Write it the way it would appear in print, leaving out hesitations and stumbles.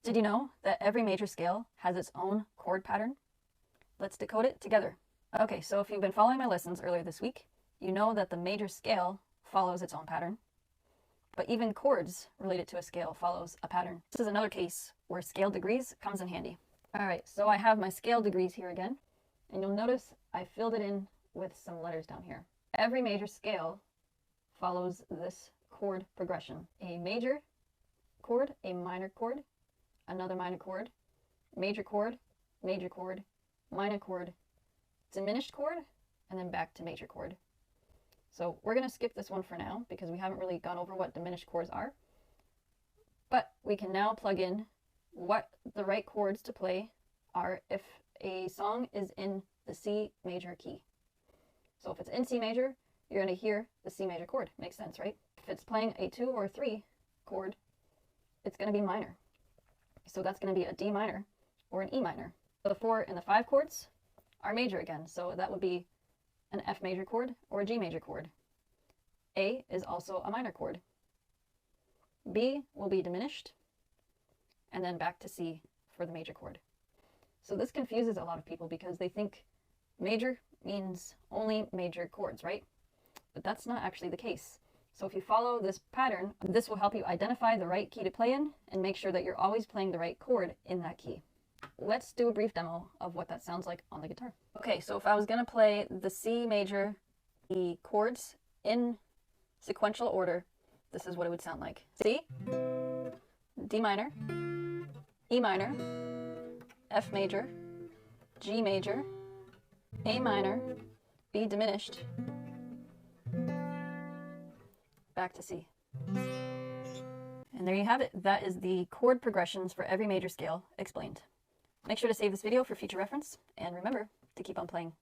Did you know that every major scale has its own chord pattern? Let's decode it together. Okay, so if you've been following my lessons earlier this week, you know that the major scale follows its own pattern, but even chords related to a scale follows a pattern. This is another case where scale degrees comes in handy. All right, so I have my scale degrees here again, and you'll notice I filled it in with some letters down here. Every major scale follows this chord progression. A major chord, a minor chord, another minor chord, major chord, minor chord, diminished chord, and then back to major chord. So we're going to skip this one for now because we haven't really gone over what diminished chords are. But we can now plug in what the right chords to play are if a song is in the C major key. So if it's in C major, you're going to hear the C major chord. Makes sense, right? If it's playing a 2 or 3 chord, it's going to be minor. So that's going to be a D minor or an E minor. The 4 and the 5 chords are major again. So that would be an F major chord or a G major chord. A is also a minor chord. B will be diminished, and then back to C for the major chord. So this confuses a lot of people because they think major means only major chords, right? But that's not actually the case. So if you follow this pattern, this will help you identify the right key to play in and make sure that you're always playing the right chord in that key. Let's do a brief demo of what that sounds like on the guitar. Okay, so if I was going to play the C major, the chords in sequential order, this is what it would sound like. C, D minor, E minor, F major, G major, A minor, B diminished, back to C. And there you have it. That is the chord progressions for every major scale explained. Make sure to save this video for future reference, and remember to keep on playing.